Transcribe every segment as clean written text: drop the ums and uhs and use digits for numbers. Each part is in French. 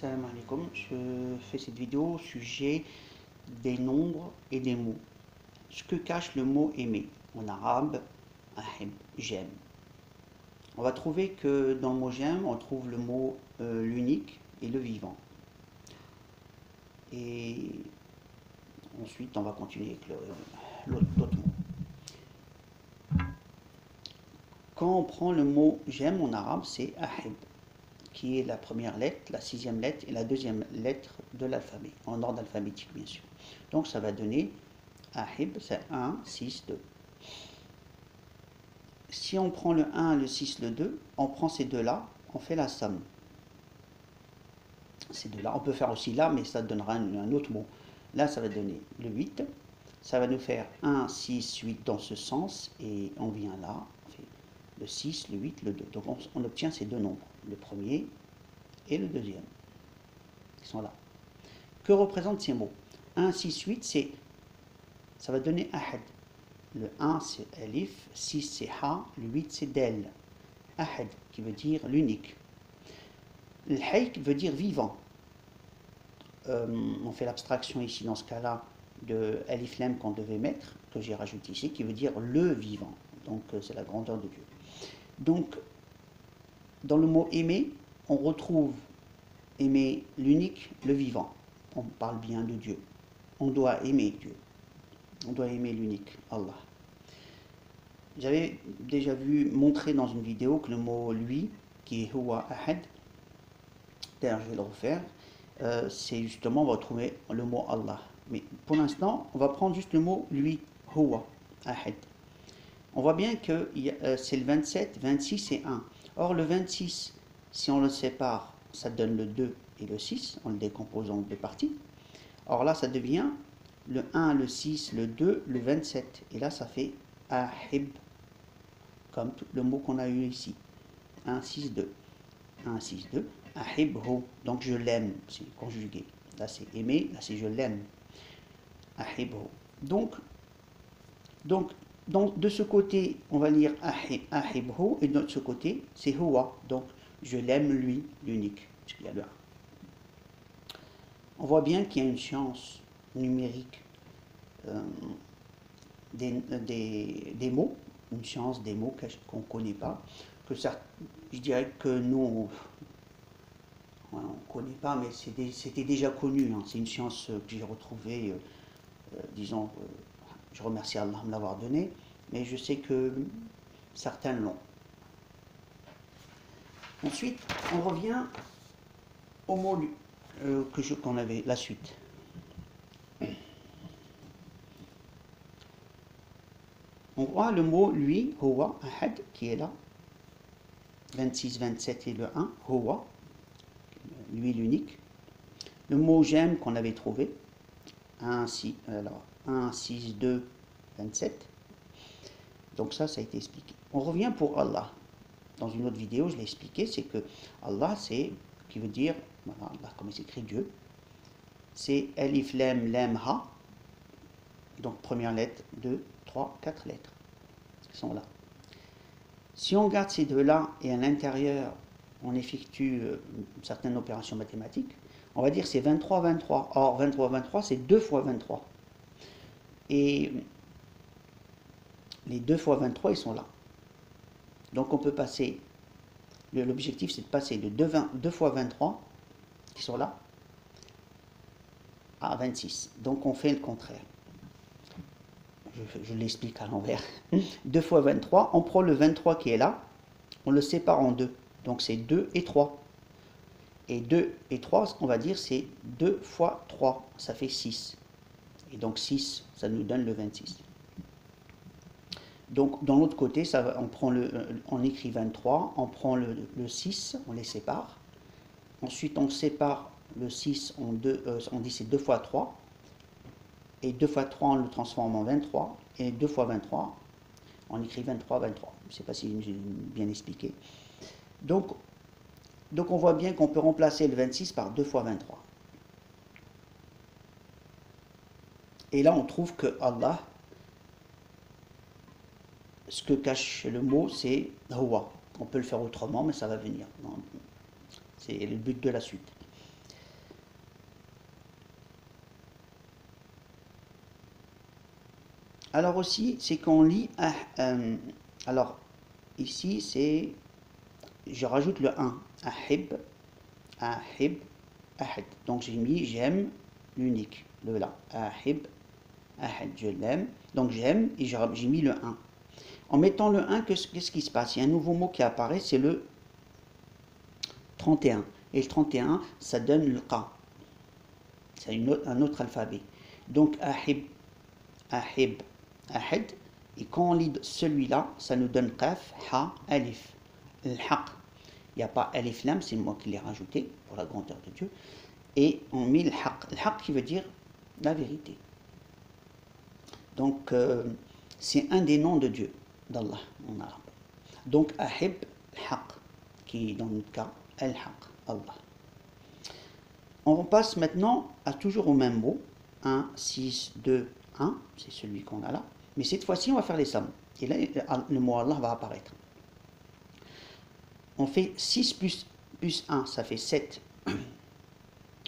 Salam alaikum, je fais cette vidéo au sujet des nombres et des mots. Ce que cache le mot aimer en arabe, ahib, j'aime. On va trouver que dans le mot j'aime, on trouve le mot l'unique et le vivant. Et ensuite, on va continuer avec l'autre mot. Quand on prend le mot j'aime en arabe, c'est ahib, qui est la première lettre, la sixième lettre et la deuxième lettre de l'alphabet, en ordre alphabétique bien sûr. Donc ça va donner ahib, c'est 1, 6, 2. Si on prend le 1, le 6, le 2, on prend ces deux-là, on fait la somme. Ces deux-là, on peut faire aussi là, mais ça donnera un autre mot. Là, ça va donner le 8, ça va nous faire 1, 6, 8 dans ce sens, et on vient là, on fait le 6, le 8, le 2. Donc on obtient ces deux nombres, le premier et le deuxième, qui sont là. Que représentent ces mots? 1, 6, 8, ça va donner ahad. Le 1 c'est alif, 6 c'est ha, le 8 c'est del. Ahad qui veut dire l'unique. Le hayk veut dire vivant. On fait l'abstraction ici dans ce cas-là de alif lam qu'on devait mettre, que j'ai rajouté ici, qui veut dire le vivant. Donc c'est la grandeur de Dieu. Donc dans le mot aimer, on retrouve aimer l'unique, le vivant. On parle bien de Dieu. On doit aimer Dieu. On doit aimer l'unique, Allah. J'avais déjà vu montrer dans une vidéo que le mot lui, qui est huwa ahad, d'ailleurs je vais le refaire, c'est justement, on va trouver le mot Allah. Mais pour l'instant, on va prendre juste le mot lui, huwa ahad. On voit bien que c'est le 27, 26 et 1. Or le 26, si on le sépare, ça donne le 2 et le 6, en le décomposant en deux parties. Or là, ça devient le 1, le 6, le 2, le 27. Et là, ça fait ahib, comme le mot qu'on a eu ici. 1, 6, 2. 1, 6, 2. Ahibhu. Donc je l'aime, c'est conjugué. Là, c'est aimer, là, c'est je l'aime. Ahibhu. Donc, de ce côté, on va lire ahibhu, et de ce côté, c'est huwa. Donc, je l'aime lui, l'unique. Il y a le 1. On voit bien qu'il y a une science numérique des mots, une science des mots qu'on ne connaît pas, que ça, je dirais que nous, on ne connaît pas, mais c'était déjà connu. Hein. C'est une science que j'ai retrouvée, disons, je remercie Allah de me l'avoir donnée, mais je sais que certains l'ont. Ensuite, on revient au mot qu'on avait, la suite. On voit le mot lui, huwa, ahad, qui est là. 26, 27 et le 1, huwa, lui l'unique. Le mot j'aime qu'on avait trouvé. 1, 6, 2, 27. Donc ça a été expliqué. On revient pour Allah. Dans une autre vidéo, je l'ai expliqué, c'est que Allah, c'est, qui veut dire, voilà, Allah, comme il s'écrit Dieu, c'est alif, lam, lam, ha. Donc première lettre, 2, 3, 4 lettres qui sont là. Si on garde ces deux-là et à l'intérieur, on effectue une certaine opération mathématique, on va dire c'est 23, 23. Or, 23, 23, c'est 2 fois 23. Et les 2 fois 23, ils sont là. Donc on peut passer, l'objectif c'est de passer de 2 fois 23, qui sont là, à 26. Donc on fait le contraire. Je l'explique à l'envers. 2 fois 23, on prend le 23 qui est là, on le sépare en deux. Donc c'est 2 et 3. Et 2 et 3, ce qu'on va dire, c'est 2 fois 3, ça fait 6. Et donc 6, ça nous donne le 26. Donc dans l'autre côté, on écrit 23, on prend le 6, on les sépare. Ensuite, on sépare le 6 en deux, on dit c'est 2 fois 3. Et 2 fois 3, on le transforme en 23. Et 2 fois 23, on écrit 23, 23. Je ne sais pas si j'ai bien expliqué. Donc on voit bien qu'on peut remplacer le 26 par 2 fois 23. Et là, on trouve que Allah, ce que cache le mot, c'est huwa. On peut le faire autrement, mais ça va venir. C'est le but de la suite. Alors aussi, c'est qu'on lit... alors, ici, c'est... Je rajoute le 1. Ahib, ahib, ahad. Donc j'ai mis j'aime l'unique, le là. Ahib, ahad, je l'aime. Donc j'aime et j'ai mis le 1. En mettant le 1, qu'est-ce qui se passe? Il y a un nouveau mot qui apparaît, c'est le 31. Et le 31, ça donne le qa. C'est un autre alphabet. Donc ahib, ahib, ahad. Et quand on lit celui-là, ça nous donne qaf, ha, alif. Al-haq. Il n'y a pas alif lam, c'est moi qui l'ai rajouté pour la grandeur de Dieu. Et on met le haq. Le haq qui veut dire la vérité. Donc c'est un des noms de Dieu, d'Allah en arabe. Donc ahib haq, qui est dans notre cas al-haq, Allah. On passe maintenant à toujours au même mot. 1, 6, 2, 1, c'est celui qu'on a là. Mais cette fois-ci, on va faire les sommes. Et là, le mot Allah va apparaître. On fait 6 plus 1, ça fait 7.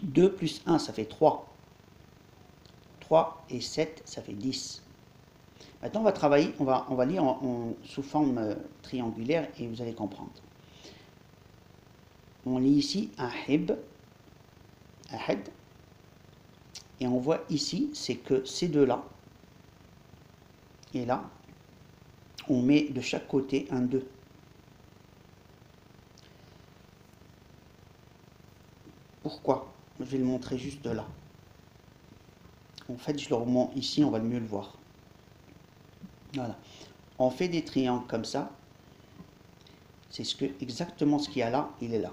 2 plus 1, ça fait 3. 3 et 7, ça fait 10. Maintenant, on va travailler, on va lire sous forme triangulaire et vous allez comprendre. On lit ici ahib, ahad. Et on voit ici, c'est que ces deux-là, et là, on met de chaque côté un 2. Pourquoi? Je vais le montrer juste de là. En fait, je le remonte ici, on va mieux le voir. Voilà. On fait des triangles comme ça. C'est exactement ce qu'il y a là, il est là.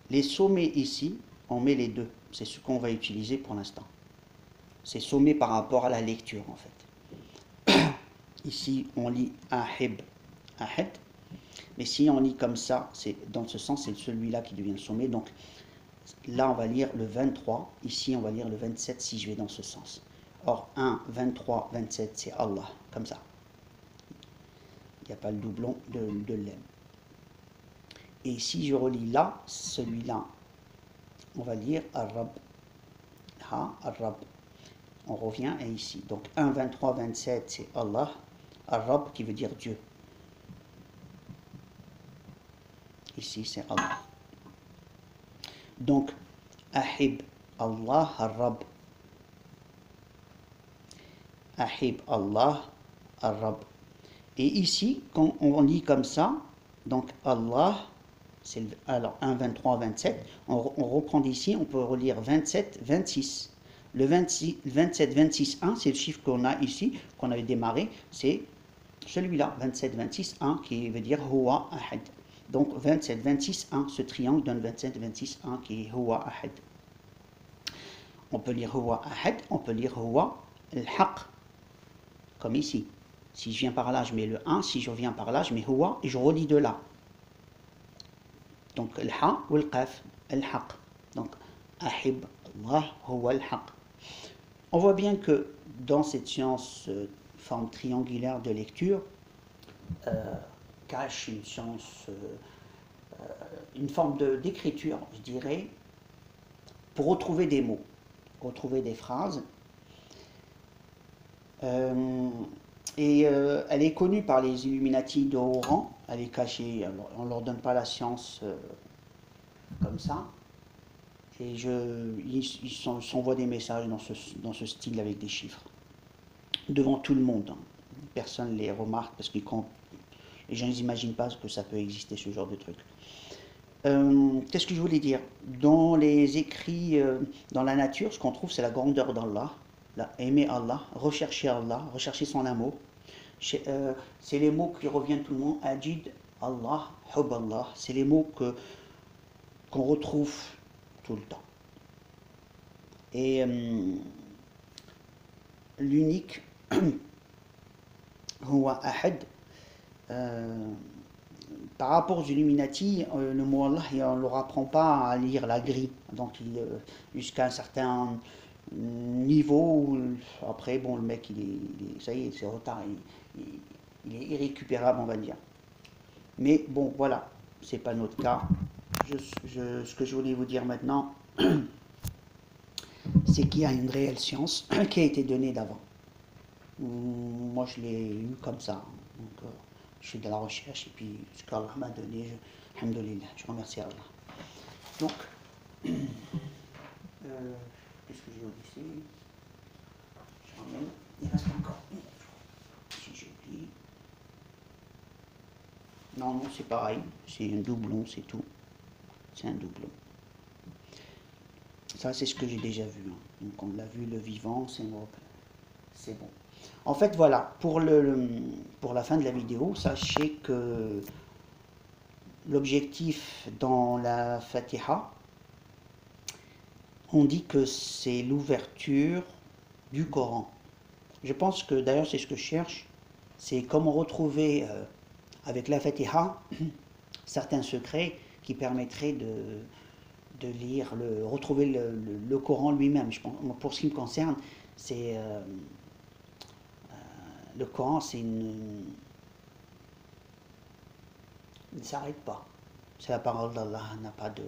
Les sommets ici, on met les 2. C'est ce qu'on va utiliser pour l'instant. C'est sommé par rapport à la lecture, en fait. Ici, on lit ahib, ahad. Mais si on lit comme ça, c'est dans ce sens, c'est celui-là qui devient le sommet. Donc là, on va lire le 23. Ici, on va lire le 27 si je vais dans ce sens. Or, 1, 23, 27, c'est Allah, comme ça. Il n'y a pas le doublon de l'em. Et si je relis là, celui-là, on va lire Ar-Rab. Ha, Ar-Rab. On revient et ici. Donc 1, 23, 27, c'est Allah. Ar-Rab qui veut dire Dieu. Ici, c'est Allah. Donc, Ahib Allah Ar-Rab. Ahib Allah Ar-Rab. Et ici, quand on lit comme ça, donc Allah, c'est alors 1, 23, 27, on reprend d'ici, on peut relire 27, 26. Le 26, 27, 26, 1, c'est le chiffre qu'on a ici, qu'on avait démarré, c'est celui-là, 27, 26, 1, qui veut dire Huwa Ahad. Donc 27, 26, 1, ce triangle donne 27, 26, 1 qui est Huwa Ahad. On peut lire Huwa Ahad, on peut lire Huwa al-Haq, comme ici. Si je viens par là, je mets le 1, si je reviens par là, je mets Huwa et je relis de là. Donc al-Ha ou al-Qaf, al-Haq. Donc Ahib Allah Huwa al-Haq. On voit bien que dans cette science forme triangulaire de lecture, cache une science, une forme d'écriture, je dirais, pour retrouver des mots, retrouver des phrases. Elle est connue par les Illuminati de haut rang, elle est cachée, on ne leur donne pas la science comme ça. Et ils s'envoient des messages dans ce style avec des chiffres, devant tout le monde. Hein. Personne ne les remarque parce que les gens n'imaginent pas que ça peut exister, ce genre de truc. Qu'est-ce que je voulais dire? Dans les écrits, dans la nature, ce qu'on trouve, c'est la grandeur d'Allah. Aimer Allah, rechercher son amour. C'est les mots qui reviennent tout le monde. Ajid, Allah, Hub Allah. C'est les mots qu'on retrouve tout le temps. Et l'unique, Huwa Ahad, par rapport aux Illuminati, le mot Allah, on ne leur apprend pas à lire la grille. Donc jusqu'à un certain niveau, après, bon, le mec, ça y est, c'est retard, il est irrécupérable, on va dire. Mais bon, voilà, c'est pas notre cas. Ce que je voulais vous dire maintenant, c'est qu'il y a une réelle science qui a été donnée d'avant. Moi, je l'ai eu comme ça. Donc, je fais de la recherche et puis ce qu'Allah m'a donné, alhamdoulilah, je remercie Allah. Donc, qu'est-ce que j'ai oublié ici? Je ramène. Il reste encore une. Si j'ai oublié. Non, non, c'est pareil. C'est un doublon, c'est tout. C'est un doublon. Ça, c'est ce que j'ai déjà vu. Hein. Donc, on l'a vu, le vivant, c'est bon. C'est bon. En fait, voilà, pour la fin de la vidéo, sachez que l'objectif dans la Fatiha, on dit que c'est l'ouverture du Coran. Je pense que d'ailleurs c'est ce que je cherche, c'est comment retrouver avec la Fatiha certains secrets qui permettraient de lire, retrouver le Coran lui-même. Pour ce qui me concerne, c'est le Coran, il ne s'arrête pas. C'est la parole d'Allah, n'a pas de.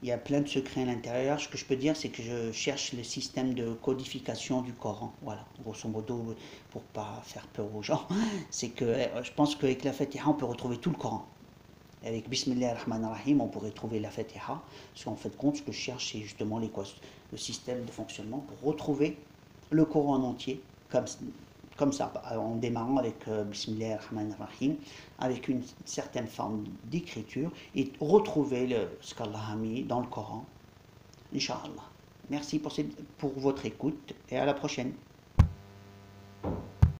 Il y a plein de secrets à l'intérieur. Ce que je peux dire, c'est que je cherche le système de codification du Coran. Voilà, grosso modo, pour pas faire peur aux gens, c'est que je pense qu'avec la Fatiha, on peut retrouver tout le Coran. Avec Bismillah ar-Rahman ar-Rahim, on pourrait trouver la Fatiha. Parce qu'en fait, compte, ce que je cherche, c'est justement le système de fonctionnement pour retrouver le Coran en entier, comme ça, en démarrant avec Bismillah ar-Rahman ar-Rahim, avec une certaine forme d'écriture, et retrouver ce qu'Allah a mis dans le Coran, Inch'Allah. Merci pour votre écoute, et à la prochaine.